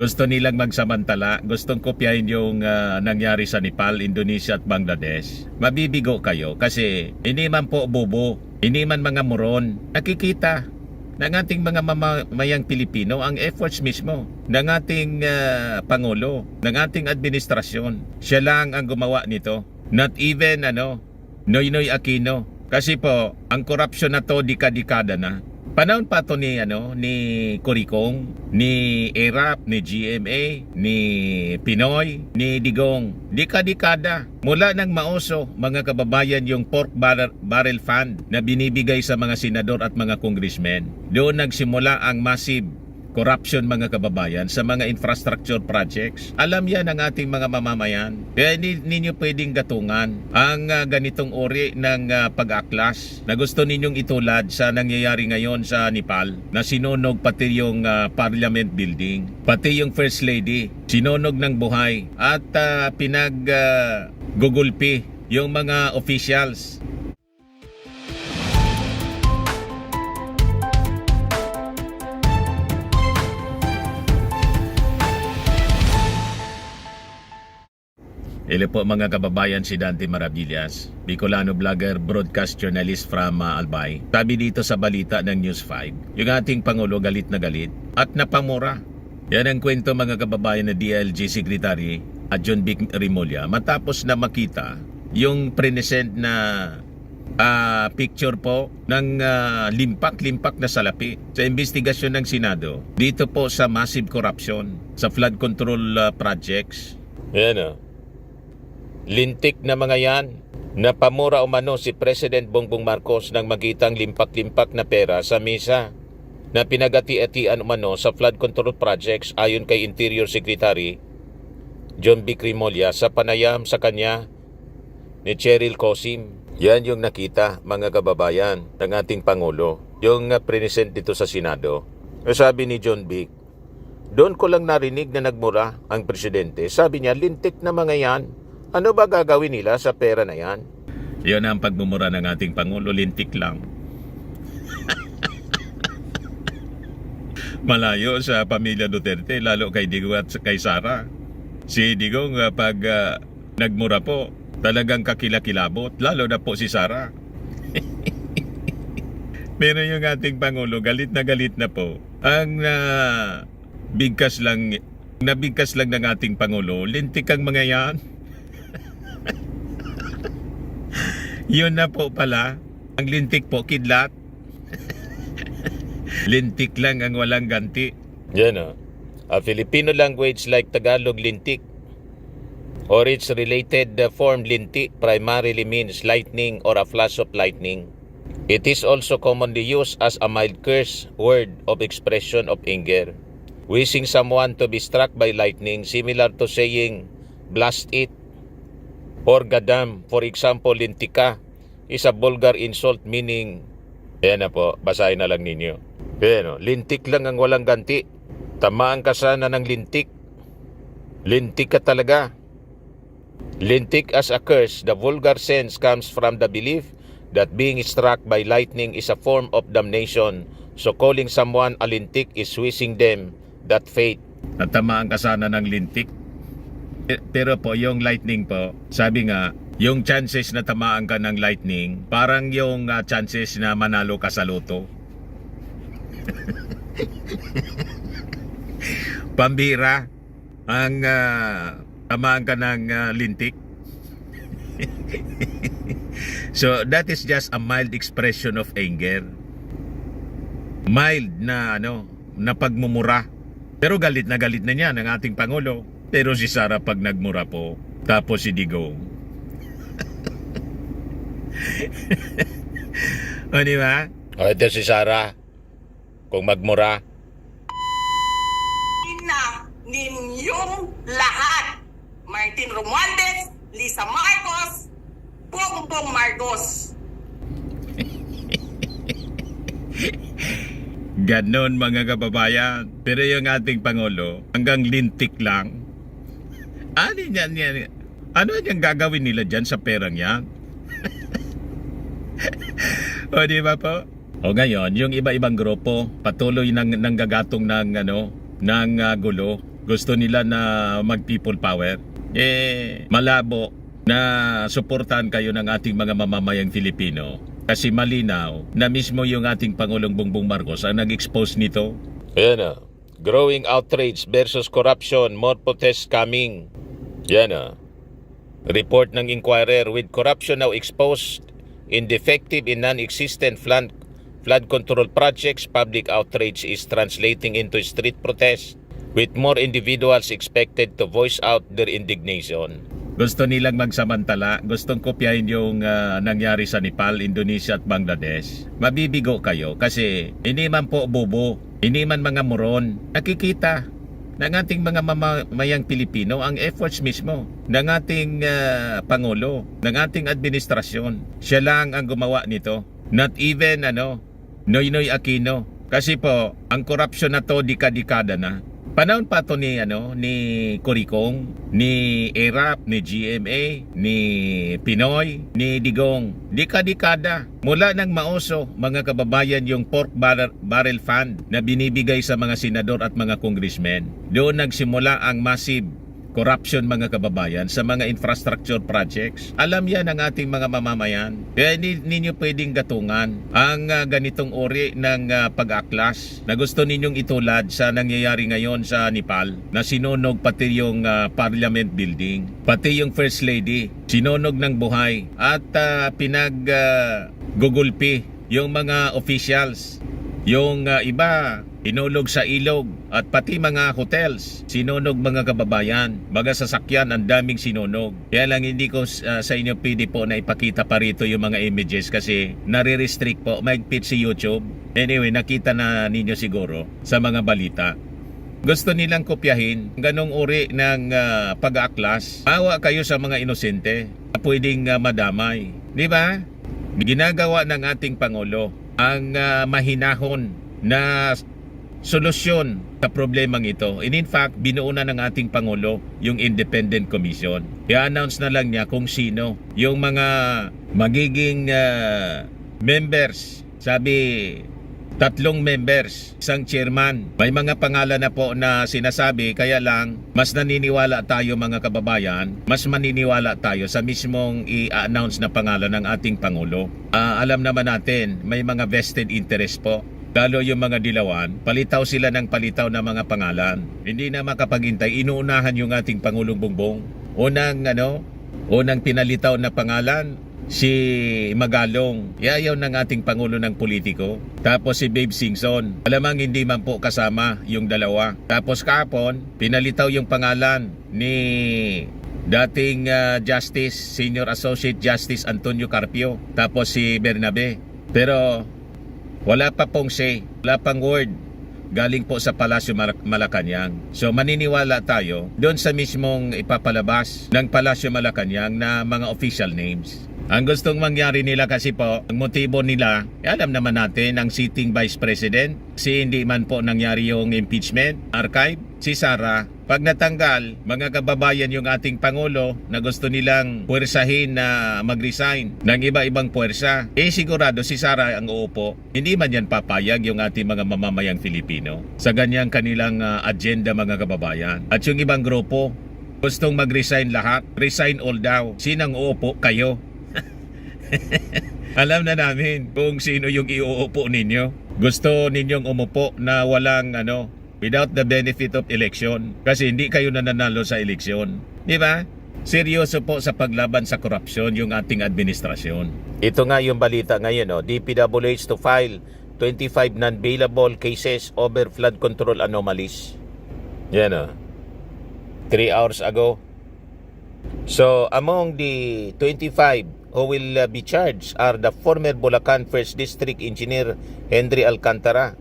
Gusto nilang magsamantala, gustong kopyahin yung nangyari sa Nepal, Indonesia at Bangladesh. Mabibigo kayo kasi hindi man po bobo, hindi man mga moron. Nakikita ng ating mga mamamayang Pilipino ang efforts mismo ng ating Pangulo, ng ating administrasyon. Siya lang ang gumawa nito. Not even Noynoy Aquino. Kasi po, ang korupsyon na to dekada na. Panahon pa to ni Coricong, ni ERAP, ni GMA, ni Pinoy, ni Digong. Dekada. Mula nang mauso, mga kababayan, yung pork barrel fund na binibigay sa mga senador at mga congressmen. Doon nagsimula ang massive corruption, mga kababayan, sa mga infrastructure projects. Alam yan ng ating mga mamamayan. Kaya ninyo pwedeng gatungan ang ganitong uri ng pag-aklas na gusto ninyong itulad sa nangyayari ngayon sa Nepal, na sinunog pati yung parliament building, pati yung first lady, sinunog ng buhay at gugulpi yung mga officials. Hello po mga kababayan, si Dante Maravillas, Bicolano vlogger, broadcast journalist from Albay. Sabi dito sa balita ng News 5, yung ating Pangulo galit na galit at napamura. Yan ang kwento, mga kababayan, na DILG Secretary at John Vic Remulla matapos na makita yung present na picture po ng limpak-limpak na salapi sa investigasyon ng Senado dito po sa massive corruption sa flood control projects. Yan lintik na mga yan. Napamura umano si President Bongbong Marcos ng magitang limpak-limpak na pera sa misa na pinagati-atian umano sa flood control projects ayon kay Interior Secretary John Vic Remulla sa panayam sa kanya ni Cheryl Cosim. Yan yung nakita, mga kababayan, ng ating Pangulo, yung present dito sa Senado. Sabi ni John Vic, doon ko lang narinig na nagmura ang presidente. Sabi niya, lintik na mga yan. Ano ba gagawin nila sa pera na yan? Yan ang pagmumura ng ating Pangulo, lintik lang. Malayo sa pamilya Duterte, lalo kay Digong at kay Sara. Si Digong pag nagmura po, talagang kakilakilabot, lalo na po si Sara. Pero yung ating Pangulo, galit na po. Ang nabigkas lang ng ating Pangulo, lintik ang mga yan. Yun na po pala, ang lintik po, kidlat. Lintik lang ang walang ganti. Yan a Filipino language like Tagalog, lintik, or its related form lintik primarily means lightning or a flash of lightning. It is also commonly used as a mild curse word of expression of anger. Wishing someone to be struck by lightning, similar to saying, blast it, or gadam. For example, lintika is a vulgar insult meaning, ayan na po, basahin na lang ninyo. Ayan lintik lang ang walang ganti. Tamaan ka sana ng lintik. Lintik ka talaga. Lintik as a curse. The vulgar sense comes from the belief that being struck by lightning is a form of damnation. So calling someone a lintik is wishing them that fate. Natamaan ka sana ng lintik. Pero po, yung lightning po, sabi nga, yung chances na tamaan ka ng lightning, parang yung chances na manalo ka sa loto. Pambira ang tamaan ka ng lintik. So that is just a mild expression of anger. Mild na na pagmumura. Pero galit na niya ng ating Pangulo. Pero si Sara pag nagmura po, tapos si Digong. O diba? O ito si Sara, kung magmura. Na ninyong lahat, Martin Romualdez, Lisa Marcos, Bongbong Marcos. Ganon, mga kababayan. Pero yung ating Pangulo, hanggang lintik lang. Ano yan? Ano yung gagawin nila dyan sa perang yan? O di ba po? O ngayon, yung iba-ibang grupo patuloy nang gagatong ng gulo. Gusto nila na mag-people power. Malabo na suportahan kayo ng ating mga mamamayang Filipino. Kasi malinaw na mismo yung ating Pangulong Bongbong Marcos ang nag-expose nito. Ayan na. Growing outrage versus corruption. More protests coming. Yan na. Report ng Inquirer, with corruption now exposed in defective and non-existent flood control projects, public outrage is translating into street protests with more individuals expected to voice out their indignation. Gusto nilang magsamantala, gustong kopyahin yung nangyari sa Nepal, Indonesia at Bangladesh. Mabibigo kayo kasi hindi man po bobo, hindi man mga moron. Nakikita ng ating mga mamamayang Pilipino ang efforts mismo ng ating Pangulo, ng ating administrasyon. Siya lang ang gumawa nito. Not even Noynoy Aquino. Kasi po, ang korupsyon na to dika-dekada na. Panahon pa to ni Coricong, ni ERAP, ni GMA, ni Pinoy, ni Digong. Dika-dekada. Mula nang mauso, mga kababayan, yung pork barrel fund na binibigay sa mga senador at mga congressmen. Doon nagsimula ang massive corruption, mga kababayan, sa mga infrastructure projects. Alam yan ng ating mga mamamayan. Kaya ninyo pwedeng gatungan ang ganitong uri ng pag-aklas na gusto ninyong itulad sa nangyayari ngayon sa Nepal, na sinunog pati yung parliament building, pati yung first lady, sinunog ng buhay at gugulpi yung mga officials. Yung iba inulog sa ilog at pati mga hotels sinunog, mga kababayan, mga sasakyan, ang daming sinunog. Kaya lang hindi ko sa inyo pwede po na ipakita pa rito yung mga images kasi nare-restrict po, mahigpit si YouTube. Anyway, nakita na ninyo siguro sa mga balita. Gusto nilang kopyahin ganong uri ng pag-aaklas. Awa kayo sa mga inosente na pwedeng madamay, di ba? Ginagawa ng ating Pangulo ang mahinahon na solusyon sa problemang ito. And in fact, binuo na ng ating Pangulo yung Independent Commission. I-announce na lang niya kung sino yung mga magiging members. Sabi, 3 members, isang chairman. May mga pangalan na po na sinasabi, kaya lang mas naniniwala tayo, mga kababayan, mas maniniwala tayo sa mismong i-announce na pangalan ng ating Pangulo. Alam naman natin, may mga vested interest po. Lalo yung mga dilawan, palitaw sila ng palitaw na mga pangalan. Hindi na makapaghintay, inuunahan yung ating Pangulong Bongbong. Unang pinalitaw na pangalan, si Magalong. Yayaw ng ating Pangulo ng politiko. Tapos si Babe Singson. Alamang hindi man po kasama yung dalawa. Tapos kahapon, pinalitaw yung pangalan ni dating Justice, Senior Associate Justice Antonio Carpio. Tapos si Bernabe. Pero wala pa pong say, wala pang word galing po sa Palasyo Malacanang. So maniniwala tayo doon sa mismong ipapalabas ng Palasyo Malacanang na mga official names. Ang gustong mangyari nila kasi po, ang motibo nila, alam naman natin, ang sitting Vice President, si hindi man po nangyari yung impeachment, archive, si Sara. Pag natanggal, mga kababayan, yung ating Pangulo na gusto nilang puwersahin na mag-resign ng iba-ibang puwersa, sigurado si Sara ang uupo. Hindi man yan papayag yung ating mga mamamayang Filipino sa ganyang kanilang agenda, mga kababayan. At yung ibang grupo, gustong mag-resign lahat, resign all daw. Sinang uupo? Kayo. Alam na namin kung sino yung iuupo ninyo. Gusto ninyong umupo na walang without the benefit of election kasi hindi kayo nananalo sa eleksyon. Di ba? Seryoso po sa paglaban sa korupsyon yung ating administrasyon. Ito nga yung balita ngayon, DPWH to file 25 non-bailable cases over flood control anomalies. Yan 3 hours ago. So among the 25 who will be charged are the former Bulacan 1st District Engineer Henry Alcantara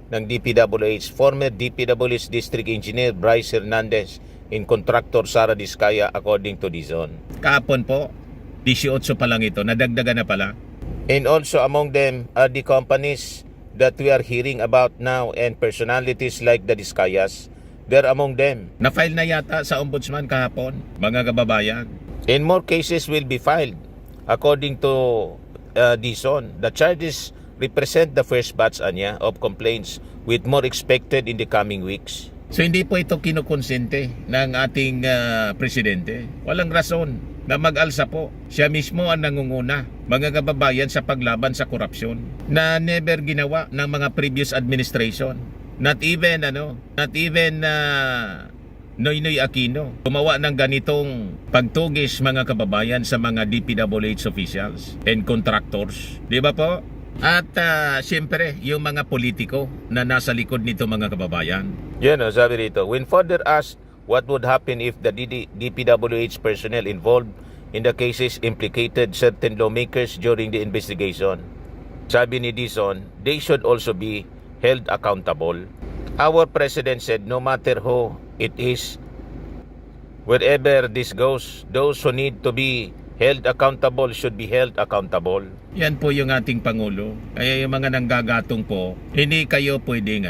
ng DPWH, former DPWH District Engineer Bryce Hernandez, and contractor Sara Diskaya, according to Dizon. Kahapon po, 18 pa lang ito, nadagdagan na pala. And also among them are the companies that we are hearing about now and personalities like the Diskayas. They're among them. Na-file na yata sa Ombudsman kahapon, mga kababayan. And more cases will be filed. According to Dizon, the charges represent the first batch of complaints with more expected in the coming weeks. So hindi po ito kinukonsente ng ating presidente. Walang rason na mag-alsa po. Siya mismo ang nangunguna, mga kababayan, sa paglaban sa korupsyon na never ginawa ng mga previous administration. Not even Noynoy Aquino gumawa ng ganitong pagtugis, mga kababayan, sa mga DPWH officials and contractors. Di ba po? At siyempre, yung mga politiko na nasa likod nito, mga kababayan. Yan o, sabi rito, when further asked what would happen if the DPWH personnel involved in the cases implicated certain lawmakers during the investigation, sabi ni Dizon, they should also be held accountable. Our president said no matter who it is, wherever this goes, those who need to be held accountable should be held accountable. Yan po yung ating Pangulo. Kaya yung mga nanggagatong po, hindi kayo pwedeng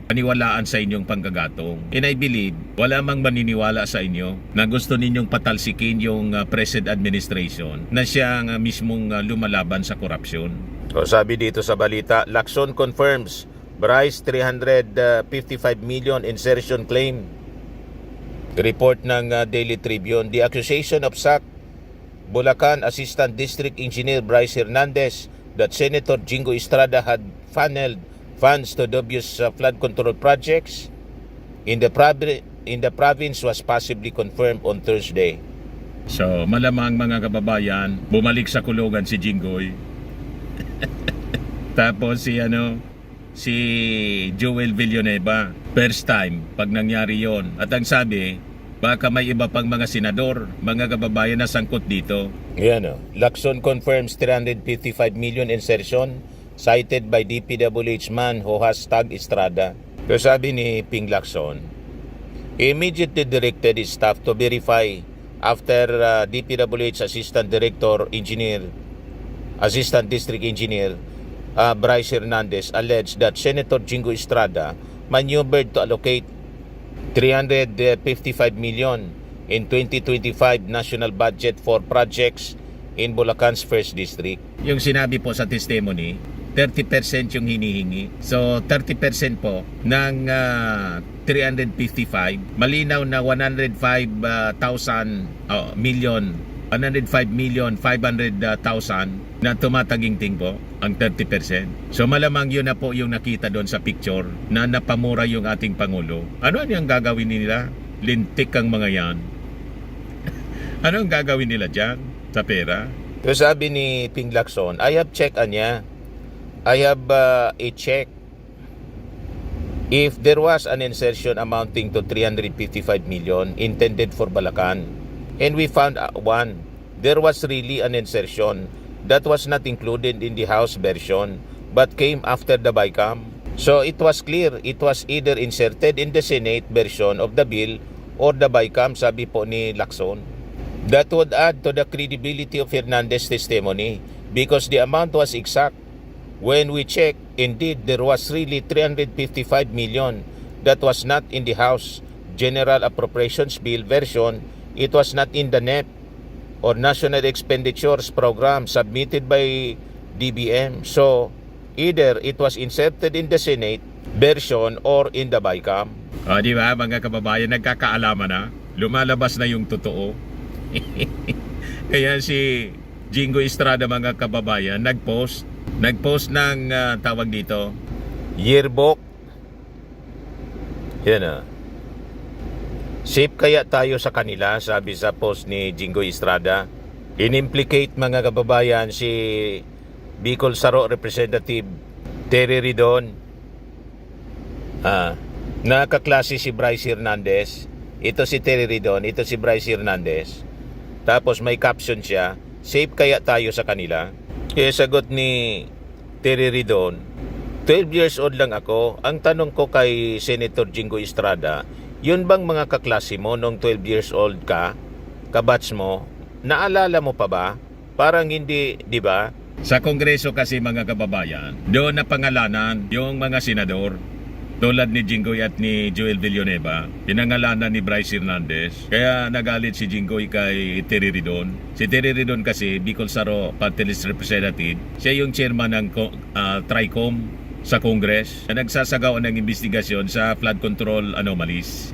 paniwalaan sa inyong panggagatong. And I believe, wala mang maniniwala sa inyo na gusto ninyong patalsikin yung present administration na siya ang mismong lumalaban sa korupsyon. So, sabi dito sa balita, Lacson confirms Bryce 355 million insertion claim. Report ng Daily Tribune, the accusation of SAC Bulacan Assistant District Engineer Bryce Hernandez that Senator Jingo Estrada had funneled funds to dubious flood control projects in the province was possibly confirmed on Thursday. So, malamang, mga kababayan, bumalik sa kulungan si Jinggoy. Tapos si Joel Villanueva, first time pag nangyari yon. At ang sabi, baka may iba pang mga senador, mga kababayan na sangkot dito. Yan Lacson confirms 355 million insertion cited by DPWH man who has tagged Estrada. Pero sabi ni Ping Lacson, he immediately directed his staff to verify after DPWH Assistant District Engineer Bryce Hernandez alleged that Senator Jingo Estrada maneuvered to allocate 355 million in 2025 national budget for projects in Bulacan's 1st District. Yung sinabi po sa testimony, 30% yung hinihingi. So 30% po ng 355, malinaw na 105 million 500,000 na tumataginting po ang 30%. So malamang yun na po yung nakita doon sa picture na napamura yung ating Pangulo. Ano ang gagawin nila? Lintik ang mga yan. Ano ang gagawin nila dyan sa pera? So sabi ni Ping Lacson, I have checked niya. I have a check. If there was an insertion amounting to 355 million intended for Bulacan, and we found one, there was really an insertion that was not included in the House version but came after the BICAM. So it was clear, it was either inserted in the Senate version of the bill or the BICAM, sabi po ni Lacson. That would add to the credibility of Hernandez's testimony because the amount was exact. When we checked, indeed, there was really 355 million that was not in the House General Appropriations Bill version. It was not in the NEP or National Expenditures Program submitted by DBM. So, either it was inserted in the Senate version or in the BICAM. Di ba, mga kababayan, nagkakaalaman na. Lumalabas na yung totoo. Kaya si Jingo Estrada, mga kababayan, nagpost ng tawag dito, yearbook. Yan safe kaya tayo sa kanila, sabi sa post ni Jingo Estrada. In-implicate, mga kababayan, si Bicol Saro Representative Terry Ridon. Nakaklase si Bryce Hernandez. Ito si Terry Ridon, ito si Bryce Hernandez. Tapos may caption siya, safe kaya tayo sa kanila. Kaya sagot ni Terry Ridon, 12 years old lang ako. Ang tanong ko kay Senator Jingo Estrada, yun bang mga kaklase mo nung 12 years old ka, kabats mo, naalala mo pa ba? Parang hindi, di ba? Sa Kongreso kasi, mga kababayan, doon na pangalanan yung mga senador. Tulad ni Jinggoy at ni Joel Villanueva, pinangalanan ni Bryce Hernandez. Kaya nagalit si Jinggoy kay Terry Ridon. Si Terry Ridon kasi, Bicol Saro Party List Representative, siya yung chairman ng TRICOM sa Congress na nagsasagawa ng investigasyon sa flood control anomalies.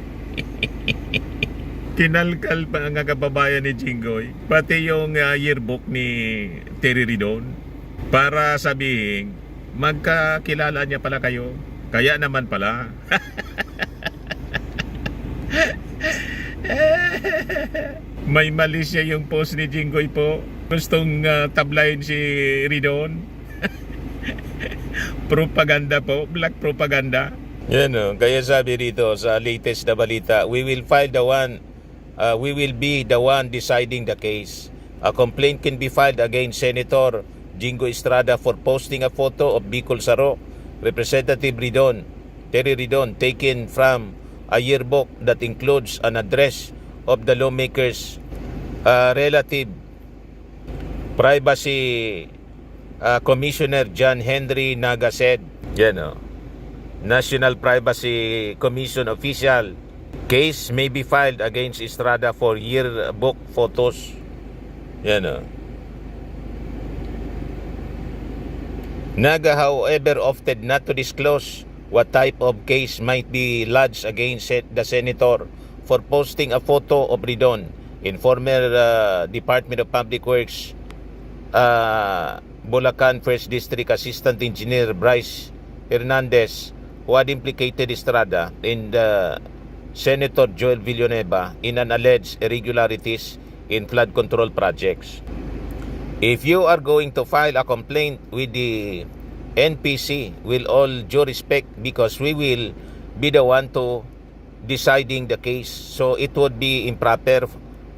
Kinalkal pa ang kababayan ni Jinggoy, pati yung yearbook ni Terry Ridon, para sabihin, magkakilala niya pala kayo. Kaya naman pala. May mali siya yung post ni Jinggoy po. Gustong tablayin si Ridon. Propaganda po, black propaganda. Yan o, kaya sabi rito sa latest na balita, we will be the one deciding the case. A complaint can be filed against Senator Jingo Estrada for posting a photo of Bicol Saro, Representative Ridon, Terry Ridon, taken from a yearbook that includes an address of the lawmakers, relative Privacy Commissioner John Henry Naga said. Yan o. National Privacy Commission official. Case may be filed against Estrada for yearbook photos. Yan o. Naga, however, opted not to disclose what type of case might be lodged against the senator for posting a photo of Ridon in former Department of Public Works Bulacan 1st District Assistant Engineer Bryce Hernandez, who had implicated Estrada in the Senator Joel Villanueva in an alleged irregularities in flood control projects. If you are going to file a complaint with the NPC, with all due respect, because we will be the one to deciding the case, so it would be improper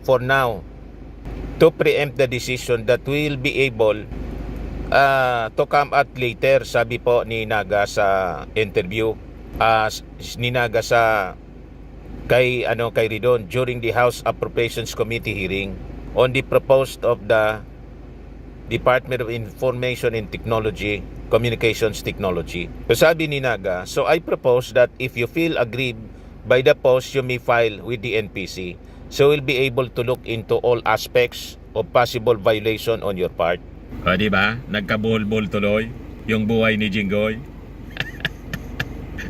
for now to preempt the decision that we will be able to come out later, sabi po ni Naga sa interview ni Naga sa kay Ridon during the House Appropriations Committee hearing on the proposed of the Department of Information and Technology, Communications Technology. So sabi ni Naga, so I propose that if you feel aggrieved by the post, you may file with the NPC. So we'll be able to look into all aspects of possible violation on your part. O diba? Nagkabuhol-buhol tuloy yung buhay ni Jinggoy.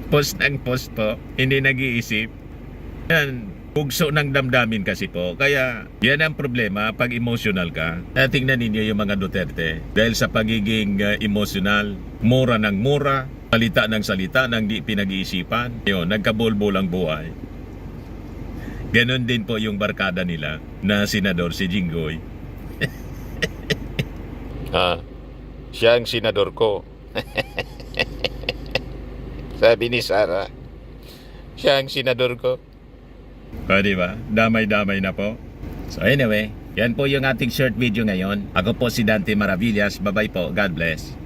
Post ng post po, hindi nag-iisip. Yan, bugso ng damdamin kasi po. Kaya yan ang problema pag emotional ka. Tingnan ninyo yung mga Duterte. Dahil sa pagiging emotional, mura ng mura, salita ng salita ng di pinag-iisipan. Yun, nagkabulbol ang buhay. Ganon din po yung barkada nila na senador si Jinggoy. Siya ang senador ko. Sabi ni Sara, siya ang senador ko. Diba? Damay-damay na po. So anyway, yan po yung ating short video ngayon. Ako po si Dante Maravillas. Bye-bye po. God bless.